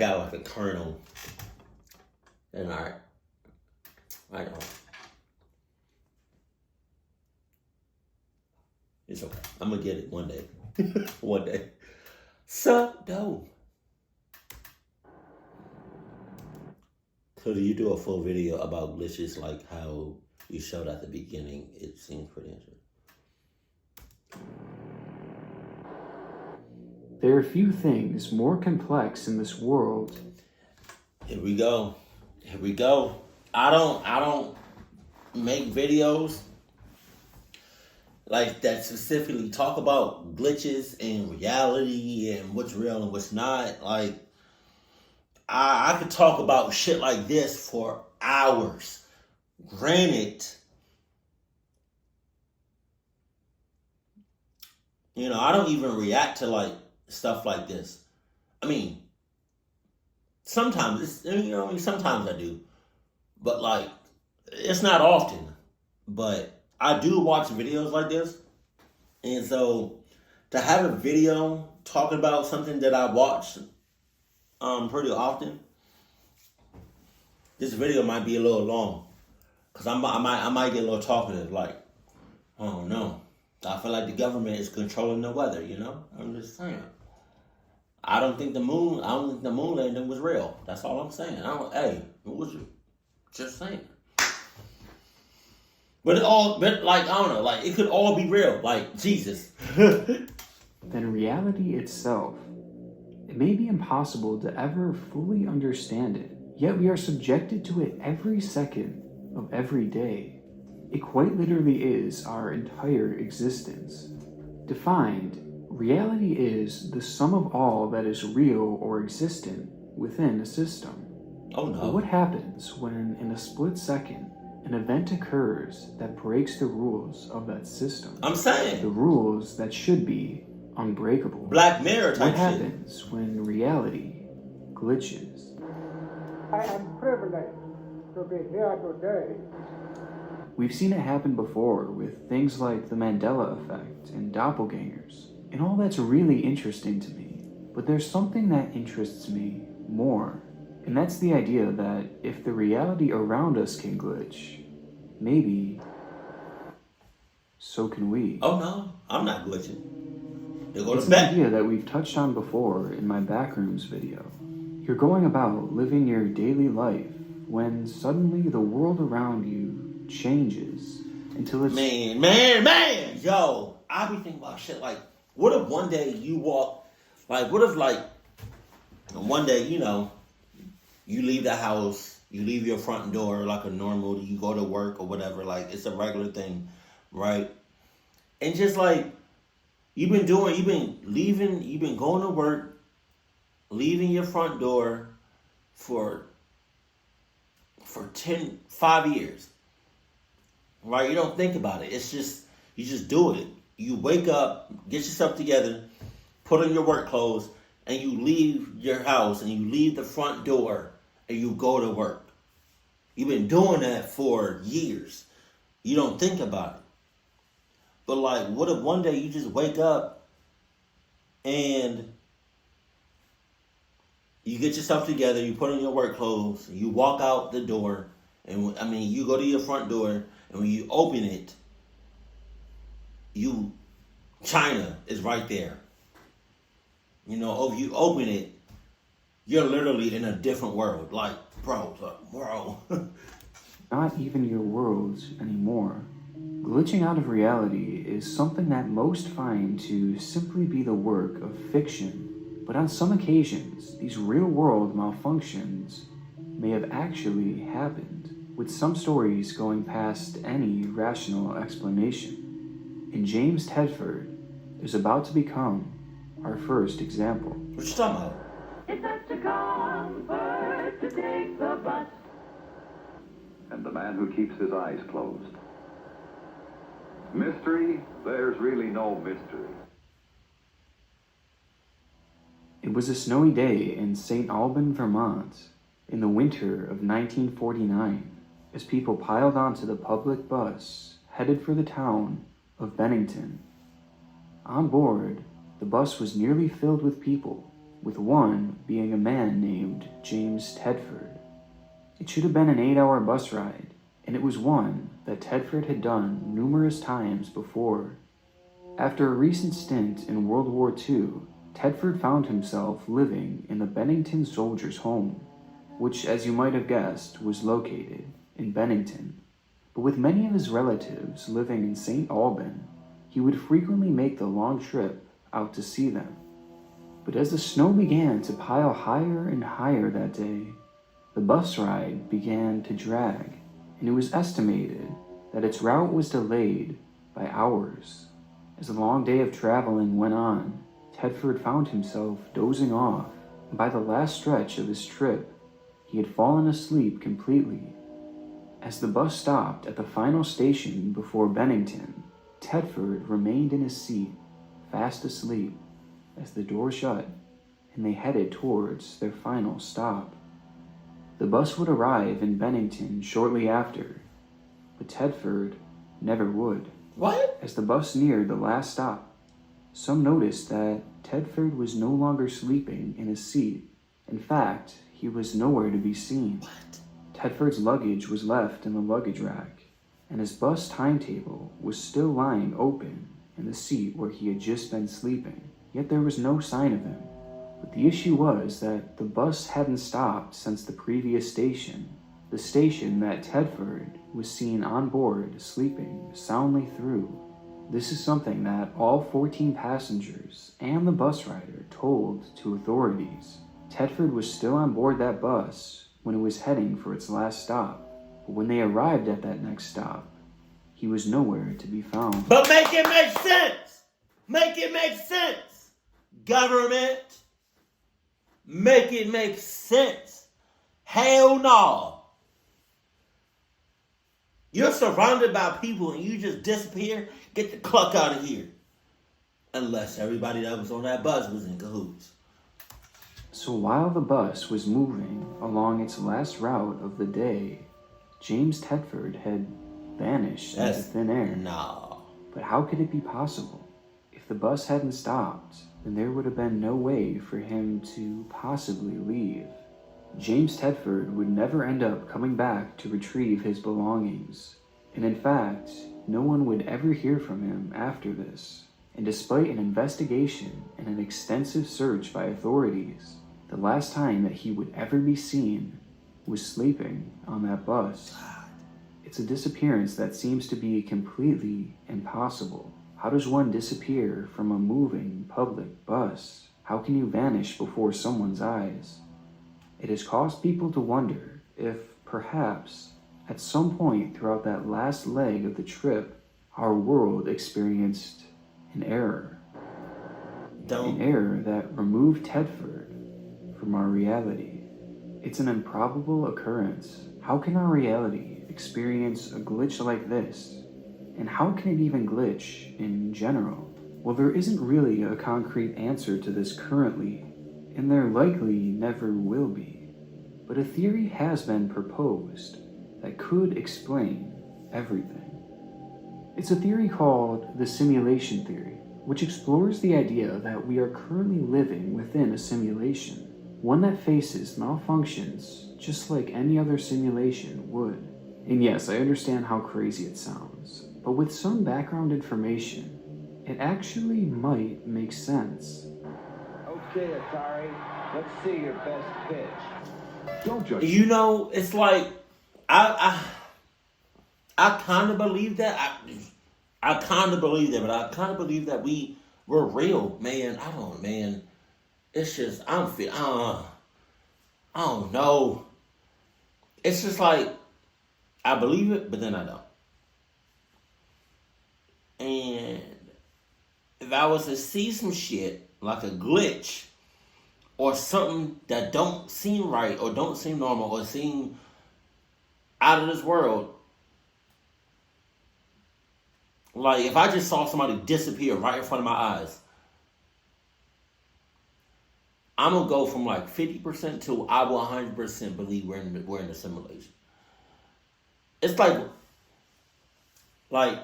got like a kernel. And I know. It's okay. I'm gonna get it one day. One day. So dope. So do you do a full video about glitches like how you showed at the beginning? It seems pretty interesting. There are few things more complex in this world. Here we go. Here we go. I don't make videos like that specifically talk about glitches and reality and what's real and what's not. Like, I could talk about shit like this for hours. Granted, I don't even react to like stuff like this. I mean, sometimes sometimes I do, but like, it's not often. But I do watch videos like this, and so to have a video talking about something that I watch pretty often, this video might be a little long, cause I might get a little talkative. Like, I don't know. I feel like the government is controlling the weather. I'm just saying. I don't think the moon landing was real. That's all I'm saying. It was just saying. But I don't know, like, it could all be real, like, Jesus. Than reality itself. It may be impossible to ever fully understand it, yet we are subjected to it every second of every day. It quite literally is our entire existence. Defined, reality is the sum of all that is real or existent within a system. Oh no. But what happens when, in a split second, an event occurs that breaks the rules of that system? I'm saying. The rules that should be unbreakable. Black Mirror type shit. What happens when reality glitches? I am privileged to be here today. We've seen it happen before with things like the Mandela effect and doppelgangers, and all that's really interesting to me. But there's something that interests me more. And that's the idea that if the reality around us can glitch, maybe so can we. Oh no, I'm not glitching. It's an idea that we've touched on before in my Backrooms video. You're going about living your daily life when suddenly the world around you changes until it's... Man! Yo, I be thinking about shit like, what if one day you walk, like, what if like, one day, you leave the house, you leave your front door like a normal, you go to work or whatever, like it's a regular thing, right? And just like, you've been going to work, leaving your front door for 5 years, right? You don't think about it. It's just, you just do it. You wake up, get yourself together, put on your work clothes, and you leave your house and you leave the front door and you go to work. You've been doing that for years. You don't think about it. But like, what if one day you just wake up and you get yourself together, you put on your work clothes, you walk out the door, and you go to your front door, and when you open it, China is right there. If you open it, you're literally in a different world. Like, bro. Not even your world anymore. Glitching out of reality is something that most find to simply be the work of fiction. But on some occasions, these real-world malfunctions may have actually happened, with some stories going past any rational explanation. And James Tedford is about to become our first example. What you talking about? It's such a comfort to take the bus. And the man who keeps his eyes closed. Mystery? There's really no mystery. It was a snowy day in St. Albans, Vermont, in the winter of 1949, as people piled onto the public bus headed for the town of Bennington. On board, the bus was nearly filled with people, with one being a man named James Tedford. It should have been an 8-hour bus ride, and it was one that Tedford had done numerous times before. After a recent stint in World War II, Tedford found himself living in the Bennington Soldiers' Home, which, as you might have guessed, was located in Bennington. But with many of his relatives living in St. Alban, he would frequently make the long trip out to see them. But as the snow began to pile higher and higher that day, the bus ride began to drag, and it was estimated that its route was delayed by hours. As the long day of traveling went on, Tedford found himself dozing off, and by the last stretch of his trip, he had fallen asleep completely. As the bus stopped at the final station before Bennington, Tedford remained in his seat, fast asleep, as the door shut, and they headed towards their final stop. The bus would arrive in Bennington shortly after, but Tedford never would. What? As the bus neared the last stop, some noticed that Tedford was no longer sleeping in his seat. In fact, he was nowhere to be seen. What? Tedford's luggage was left in the luggage rack, and his bus timetable was still lying open in the seat where he had just been sleeping. Yet there was no sign of him. But the issue was that the bus hadn't stopped since the previous station, the station that Tedford was seen on board sleeping soundly through. This is something that all 14 passengers and the bus rider told to authorities. Tedford was still on board that bus when it was heading for its last stop, but when they arrived at that next stop, he was nowhere to be found. But make it make sense! Make it make sense! Government! Make it make sense! Hell no! You're surrounded by people and you just disappear? Get the cluck out of here. Unless everybody that was on that bus was in cahoots. So while the bus was moving along its last route of the day, James Tedford had vanished into thin air. No. But how could it be possible? If the bus hadn't stopped, then there would have been no way for him to possibly leave. James Tedford would never end up coming back to retrieve his belongings, and in fact, no one would ever hear from him after this. And despite an investigation and an extensive search by authorities, the last time that he would ever be seen was sleeping on that bus. It's a disappearance that seems to be completely impossible. How does one disappear from a moving public bus? How can you vanish before someone's eyes? It has caused people to wonder if, perhaps, at some point throughout that last leg of the trip, our world experienced an error. An error that removed Tedford from our reality. It's an improbable occurrence. How can our reality experience a glitch like this? And how can it even glitch in general? Well, there isn't really a concrete answer to this currently, and there likely never will be. But a theory has been proposed that could explain everything. It's a theory called the simulation theory, which explores the idea that we are currently living within a simulation, one that faces malfunctions just like any other simulation would. And yes, I understand how crazy it sounds, but with some background information, it actually might make sense. Okay, Atari, let's see your best pitch. Don't judge. You know, it's like I kind of believe that. I kind of believe that, but I kind of believe that we're real, man. I don't, man. It's just I don't know. It's just like I believe it, but then I don't. And if I was to see some shit like a glitch or something that don't seem right or don't seem normal or seem out of this world, like if I just saw somebody disappear right in front of my eyes, I'm gonna go from like 50% to I will 100% believe we're in a simulation. It's like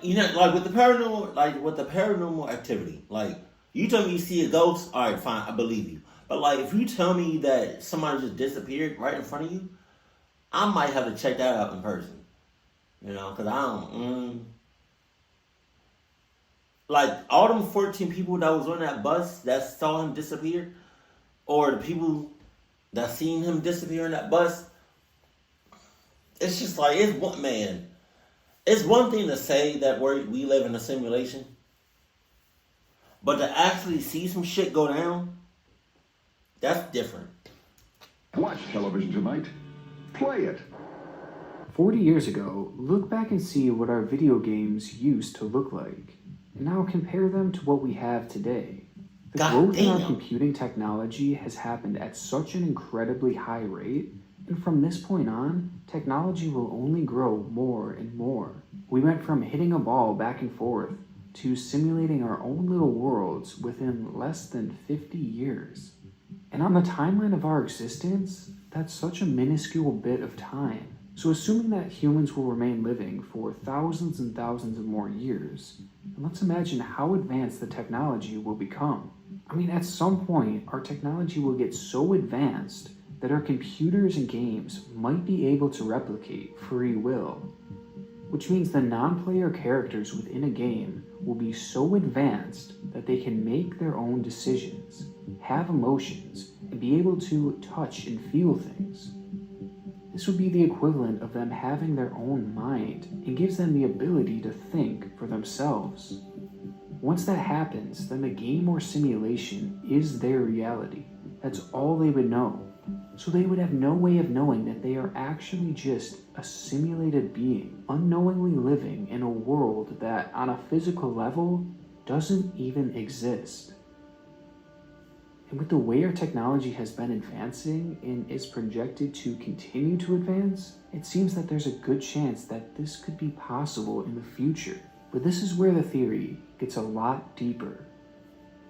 you know, like with the paranormal activity. Like you tell me you see a ghost, all right, fine, I believe you. But like, if you tell me that somebody just disappeared right in front of you, I might have to check that out in person. You know, because I don't. Like, all them 14 people that was on that bus that saw him disappear, or the people that seen him disappear on that bus, it's just like, it's one thing to say that we live in a simulation, but to actually see some shit go down, that's different. Watch television tonight. Play it. 40 years ago, look back and see what our video games used to look like. And now compare them to what we have today. The growth in our computing technology has happened at such an incredibly high rate, and from this point on, technology will only grow more and more. We went from hitting a ball back and forth to simulating our own little worlds within less than 50 years. And on the timeline of our existence, that's such a minuscule bit of time. So assuming that humans will remain living for thousands and thousands of more years, and let's imagine how advanced the technology will become. I mean, at some point, our technology will get so advanced that our computers and games might be able to replicate free will, which means the non-player characters within a game will be so advanced that they can make their own decisions, have emotions, and be able to touch and feel things. This would be the equivalent of them having their own mind and gives them the ability to think for themselves. Once that happens, then the game or simulation is their reality. That's all they would know. So they would have no way of knowing that they are actually just a simulated being, unknowingly living in a world that, on a physical level, doesn't even exist. And with the way our technology has been advancing and is projected to continue to advance, it seems that there's a good chance that this could be possible in the future. But this is where the theory gets a lot deeper.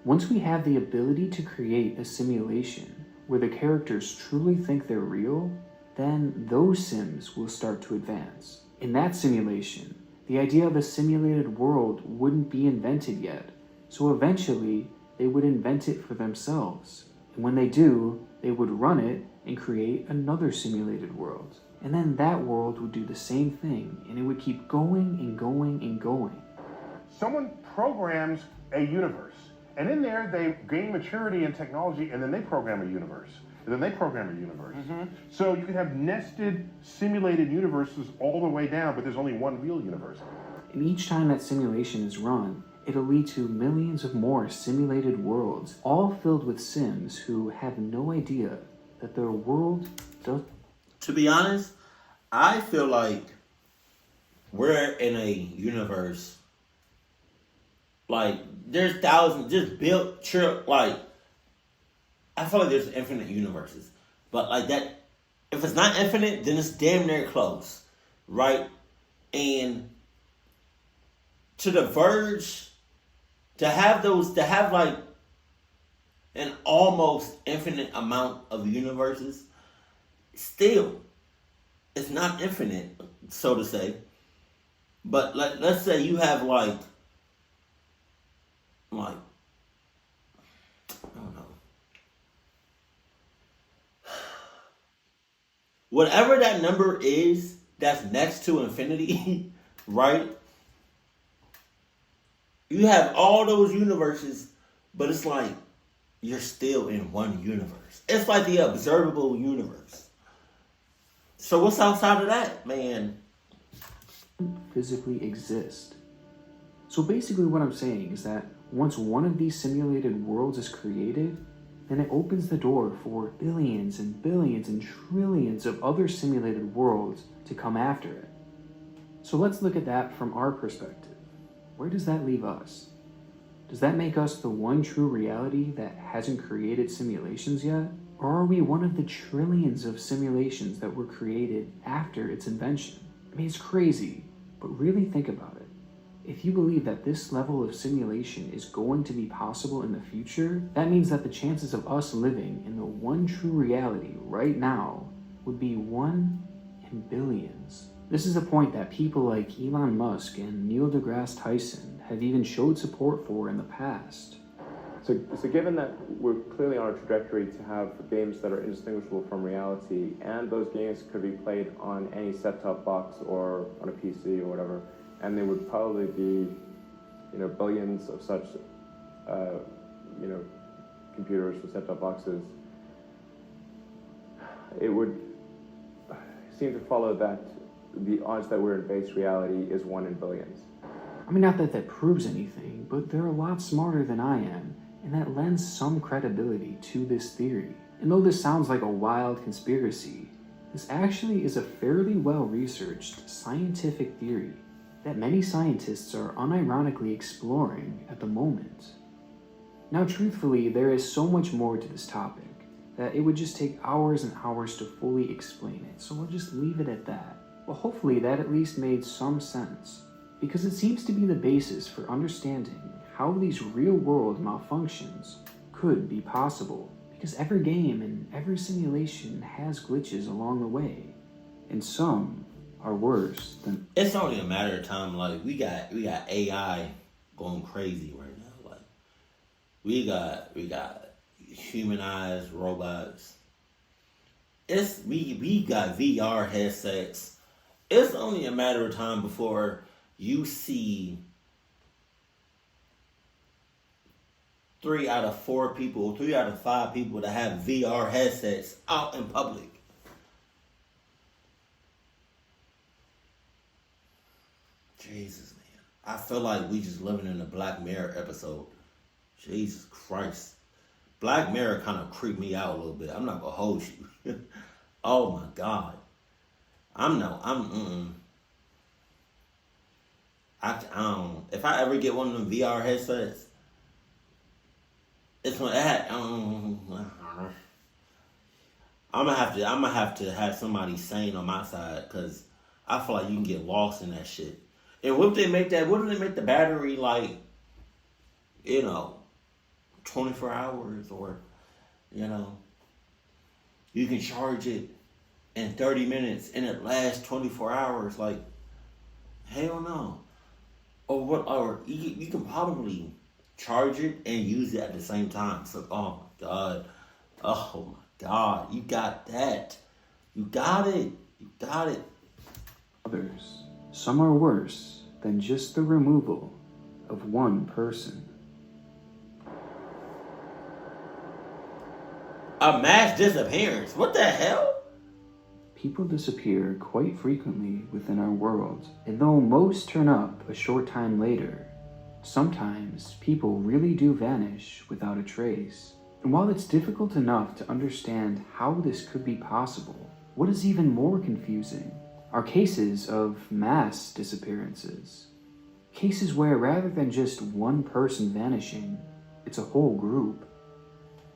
Once we have the ability to create a simulation where the characters truly think they're real, then those sims will start to advance. In that simulation, the idea of a simulated world wouldn't be invented yet, so eventually they would invent it for themselves. And when they do, they would run it and create another simulated world. And then that world would do the same thing, and it would keep going and going and going. Someone programs a universe, and in there they gain maturity in technology, and then they program a universe, and then they program a universe. So you can have nested, simulated universes all the way down, but there's only one real universe. And each time that simulation is run, it'll lead to millions of more simulated worlds, all filled with sims who have no idea that their world does. To be honest, I feel like we're in a universe, like, there's thousands, just built, like, I feel like there's infinite universes. But, like, that, if it's not infinite, then it's damn near close, right? And to the verge, to have, like, an almost infinite amount of universes, still, it's not infinite, so to say. But let's say you have like, I don't know. Whatever that number is that's next to infinity, right? You have all those universes, but it's like you're still in one universe. It's like the observable universe. So what's outside of that, man? Physically exist. So basically what I'm saying is that once one of these simulated worlds is created, then it opens the door for billions and billions and trillions of other simulated worlds to come after it. So let's look at that from our perspective. Where does that leave us? Does that make us the one true reality that hasn't created simulations yet? Or are we one of the trillions of simulations that were created after its invention? I mean, it's crazy, but really think about it. If you believe that this level of simulation is going to be possible in the future, that means that the chances of us living in the one true reality right now would be 1 in billions. This is a point that people like Elon Musk and Neil deGrasse Tyson have even showed support for in the past. So given that we're clearly on a trajectory to have games that are indistinguishable from reality, and those games could be played on any set-top box or on a PC or whatever, and there would probably be, billions of such, computers with set-top boxes, it would seem to follow that the odds that we're in base reality is 1 in billions. I mean, not that that proves anything, but they're a lot smarter than I am, and that lends some credibility to this theory. And though this sounds like a wild conspiracy, this actually is a fairly well-researched scientific theory that many scientists are unironically exploring at the moment. Now, truthfully, there is so much more to this topic that it would just take hours and hours to fully explain it, so we'll just leave it at that. Well, hopefully that at least made some sense, because it seems to be the basis for understanding how these real-world malfunctions could be possible, because every game and every simulation has glitches along the way, and some are worse than... It's only a matter of time. Like, we got AI going crazy right now. Like, we got humanized robots. We got VR headsets. It's only a matter of time before you see 3 out of 5 people that have VR headsets out in public. Jesus, man. I feel like we just living in a Black Mirror episode. Jesus Christ. Black Mirror kind of creeped me out a little bit. I'm not gonna hold you. Oh my God. If I ever get one of them VR headsets, it's gonna I'm gonna have to have somebody sane on my side, because I feel like you can get lost in that shit. And what if they make the battery like, 24 hours, or, you can charge it in 30 minutes and it lasts 24 hours. Like, hell no. Or you can probably charge it and use it at the same time. So, oh my God. Oh my God. You got that. You got it. You got it. Others, some are worse than just the removal of one person. A mass disappearance? What the hell? People disappear quite frequently within our world, and though most turn up a short time later, sometimes people really do vanish without a trace. And while it's difficult enough to understand how this could be possible, what is even more confusing are cases of mass disappearances. Cases where rather than just one person vanishing, it's a whole group.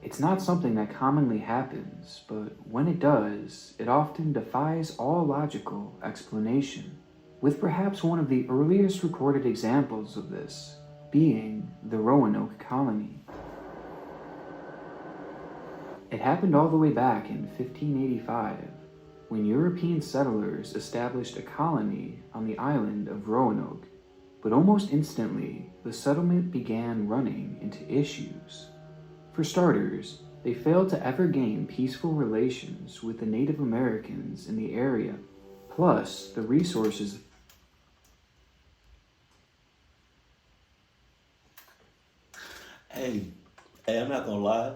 It's not something that commonly happens, but when it does, it often defies all logical explanation, with perhaps one of the earliest recorded examples of this being the Roanoke Colony. It happened all the way back in 1585, when European settlers established a colony on the island of Roanoke, but almost instantly, the settlement began running into issues. For starters, they failed to ever gain peaceful relations with the Native Americans in the area, plus the resources. Hey, I'm not gonna lie.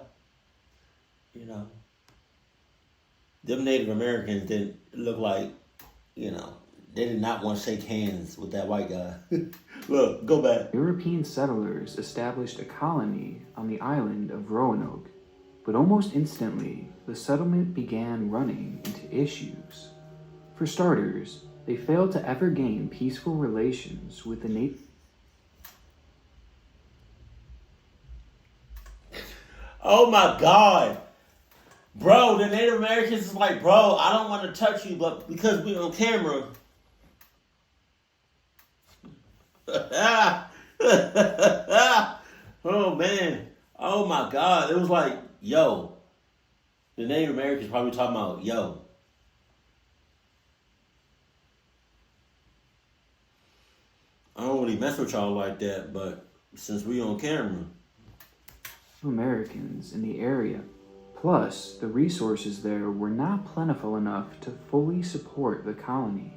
Them Native Americans didn't look like, they did not want to shake hands with that white guy. Look, go back. European settlers established a colony on the island of Roanoke, but almost instantly, the settlement began running into issues. For starters, they failed to ever gain peaceful relations with the Native. Oh my God. Bro, the Native Americans is like, bro, I don't want to touch you, but because we're on camera. Oh man. Oh my God. It was like, yo. The Native Americans probably talking about, yo. I don't really mess with y'all like that, but since we on camera. of Americans in the area. Plus, the resources there were not plentiful enough to fully support the colony.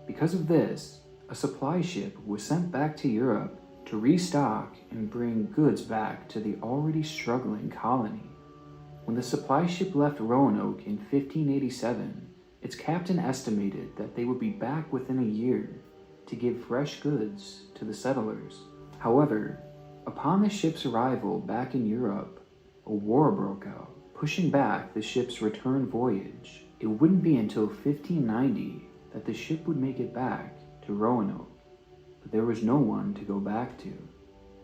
Because of this, a supply ship was sent back to Europe to restock and bring goods back to the already struggling colony. When the supply ship left Roanoke in 1587, its captain estimated that they would be back within a year to give fresh goods to the settlers. However, upon the ship's arrival back in Europe, a war broke out, pushing back the ship's return voyage. It wouldn't be until 1590 that the ship would make it back to Roanoke, but there was no one to go back to.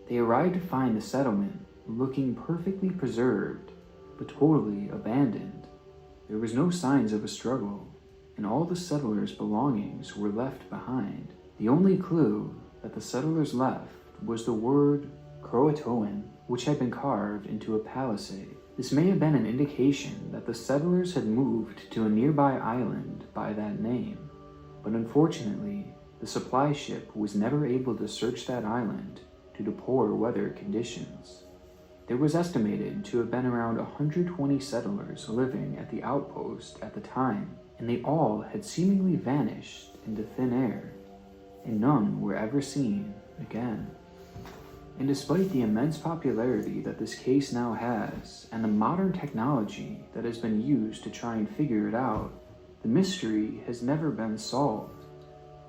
They arrived to find the settlement looking perfectly preserved, but totally abandoned. There was no signs of a struggle, and all the settlers' belongings were left behind. The only clue that the settlers left was the word Croatoan, which had been carved into a palisade. This may have been an indication that the settlers had moved to a nearby island by that name, but unfortunately, the supply ship was never able to search that island due to poor weather conditions. There was estimated to have been around 120 settlers living at the outpost at the time, and they all had seemingly vanished into thin air, and none were ever seen again. And despite the immense popularity that this case now has, and the modern technology that has been used to try and figure it out, the mystery has never been solved.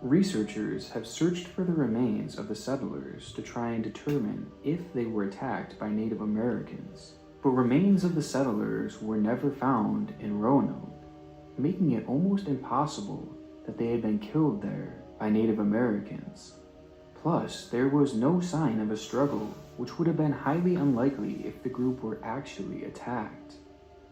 Researchers have searched for the remains of the settlers to try and determine if they were attacked by Native Americans, but remains of the settlers were never found in Roanoke, making it almost impossible that they had been killed there by Native Americans. Plus, there was no sign of a struggle, which would have been highly unlikely if the group were actually attacked.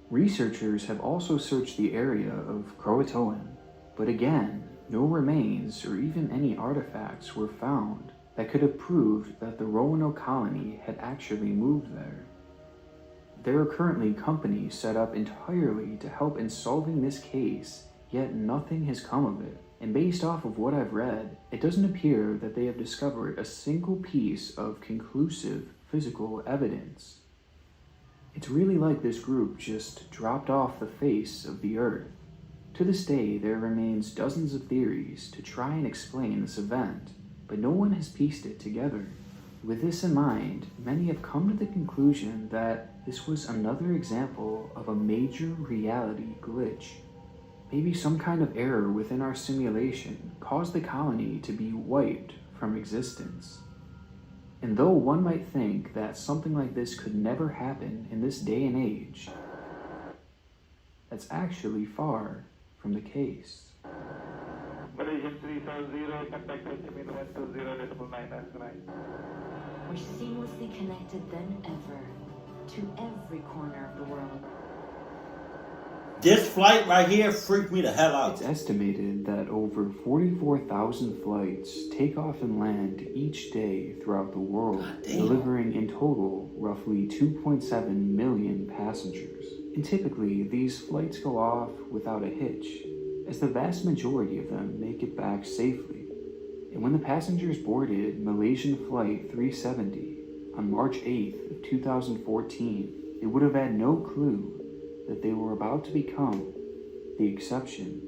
Researchers have also searched the area of Croatoan, but again, no remains or even any artifacts were found that could have proved that the Roanoke Colony had actually moved there. There are currently companies set up entirely to help in solving this case, yet nothing has come of it. And based off of what I've read, it doesn't appear that they have discovered a single piece of conclusive physical evidence. It's really like this group just dropped off the face of the earth. To this day, there remains dozens of theories to try and explain this event, but no one has pieced it together. With this in mind, many have come to the conclusion that this was another example of a major reality glitch. Maybe some kind of error within our simulation caused the colony to be wiped from existence. And though one might think that something like this could never happen in this day and age, that's actually far from the case. Malaysian 370, contact estimate 120.9. We're seamlessly connected than ever to every corner of the world. This flight right here freaked me the hell out. It's estimated that over 44,000 flights take off and land each day throughout the world, delivering in total roughly 2.7 million passengers. And typically, these flights go off without a hitch, as the vast majority of them make it back safely. And when the passengers boarded Malaysian Flight 370 on March 8th of 2014, they would have had no clue that they were about to become the exception.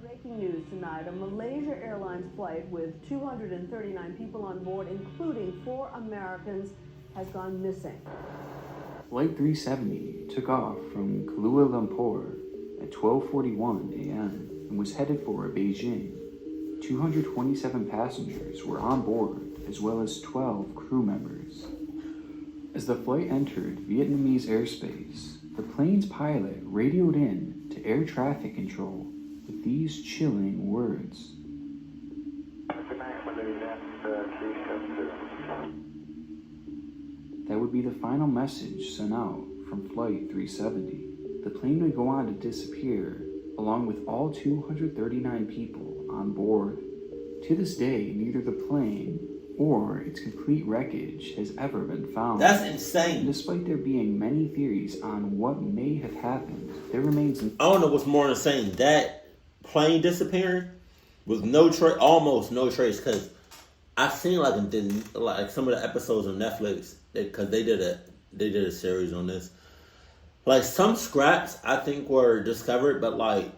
Breaking news tonight, a Malaysia Airlines flight with 239 people on board, including 4 Americans, has gone missing. Flight 370 took off from Kuala Lumpur at 12:41 a.m. and was headed for Beijing. 227 passengers were on board, as well as 12 crew members. As the flight entered Vietnamese airspace, the plane's pilot radioed in to air traffic control with these chilling words. That would be the final message sent out from Flight 370. The plane would go on to disappear, along with all 239 people on board. To this day, neither the plane or its complete wreckage has ever been found. That's insane. And despite there being many theories on what may have happened, there remains... I don't know what's more insane. That plane disappearing with no trace, almost no trace, because I've seen like some of the episodes on Netflix, because they did they did a series on this. Like, some scraps I think were discovered, but like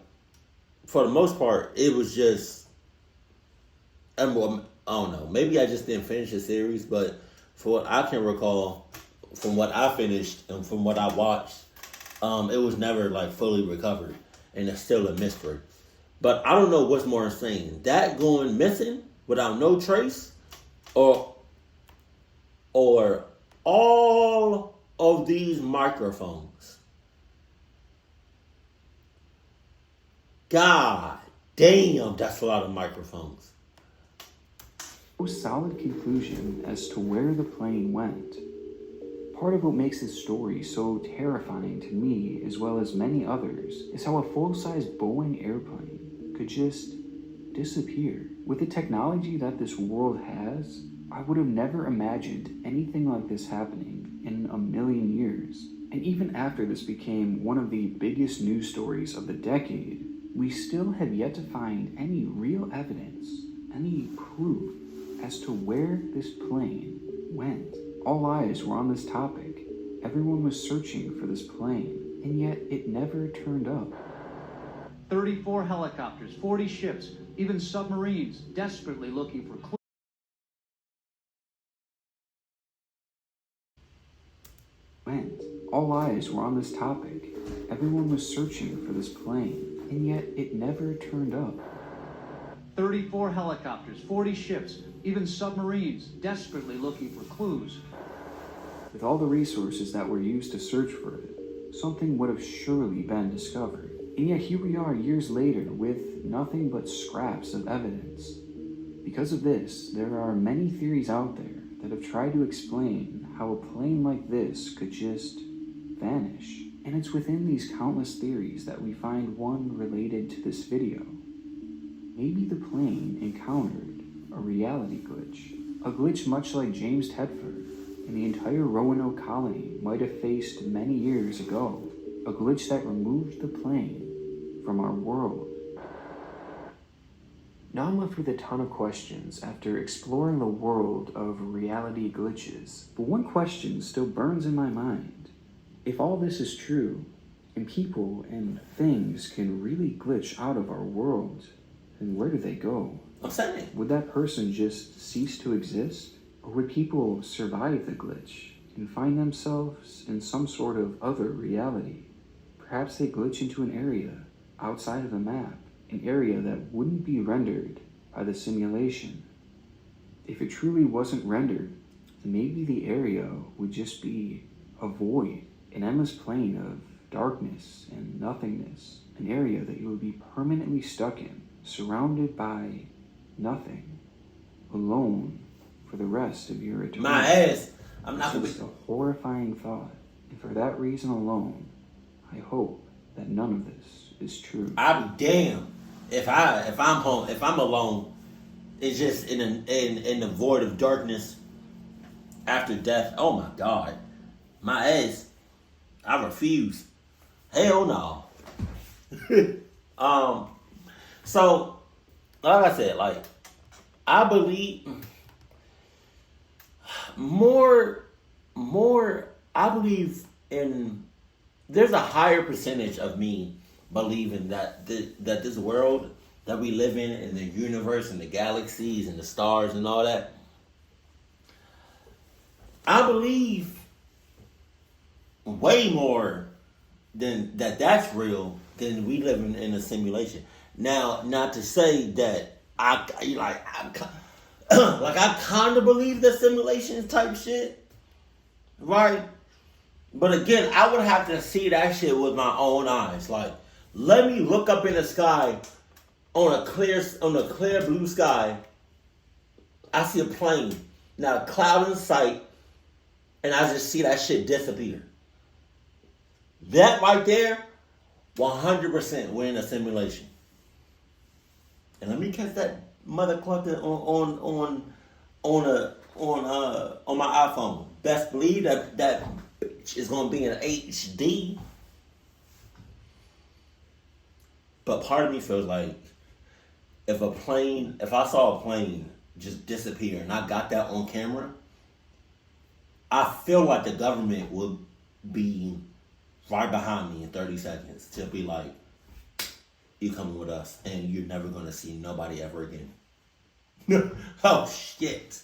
for the most part, it was just, I don't know. Maybe I just didn't finish the series, but for what I can recall, from what I finished and from what I watched, it was never like fully recovered, and it's still a mystery. But I don't know what's more insane: that going missing without no trace, or all of these microphones. God damn, that's a lot of microphones. No solid conclusion as to where the plane went. Part of what makes this story so terrifying to me, as well as many others, is how a full-size Boeing airplane could just disappear. With the technology that this world has, I would have never imagined anything like this happening in a million years. And even after this became one of the biggest news stories of the decade, we still have yet to find any real evidence, any proof as to where this plane went. All eyes were on this topic. Everyone was searching for this plane, and yet it never turned up. 34 helicopters, 40 ships, even submarines desperately looking for clues. Went. All eyes were on this topic. Everyone was searching for this plane, and yet it never turned up. 34 helicopters, 40 ships, even submarines desperately looking for clues. With all the resources that were used to search for it, something would have surely been discovered. And yet here we are years later with nothing but scraps of evidence. Because of this, there are many theories out there that have tried to explain how a plane like this could just vanish. And it's within these countless theories that we find one related to this video. Maybe the plane encountered a reality glitch. A glitch much like James Tedford and the entire Roanoke Colony might have faced many years ago. A glitch that removed the plane from our world. Now I'm left with a ton of questions after exploring the world of reality glitches. But one question still burns in my mind. If all this is true, and people and things can really glitch out of our world, then where do they go? I'm saying. Would that person just cease to exist? Or would people survive the glitch and find themselves in some sort of other reality? Perhaps they glitch into an area outside of the map, an area that wouldn't be rendered by the simulation. If it truly wasn't rendered, then maybe the area would just be a void, an endless plane of darkness and nothingness, an area that you would be permanently stuck in, surrounded by nothing, alone for the rest of your eternity. My ass. I'm not It's just a horrifying thought, and for that reason alone, I hope that none of this is true. I'll be damned if I'm home, if I'm alone. It's just in the void of darkness after death. Oh my God, my ass. I refuse. Hell no. So like I said, like I believe more. I believe in. There's a higher percentage of me believing that that this world that we live in the universe and the galaxies and the stars and all that, I believe way more than that's real than we live in a simulation. Now, not to say that I kind of believe the simulation type shit, right? But again, I would have to see that shit with my own eyes. Like, let me look up in the sky on a clear blue sky. I see a plane, not a cloud in sight, and I just see that shit disappear. That right there, 100% we're in a simulation. And let me catch that mother clucker on my iPhone. Best believe that bitch is gonna be in HD. But part of me feels like if I saw a plane just disappear and I got that on camera, I feel like the government will be right behind me in 30 seconds to be like, you coming with us and you're never going to see nobody ever again. Oh, shit.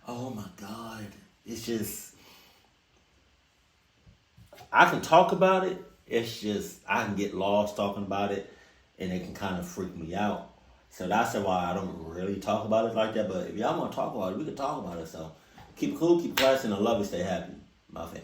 Oh, my God. It's just, I can talk about it. It's just, I can get lost talking about it and it can kind of freak me out. So that's why I don't really talk about it like that. But if y'all want to talk about it, we can talk about it. So keep it cool, keep it classy, and I love you. Stay happy. My family.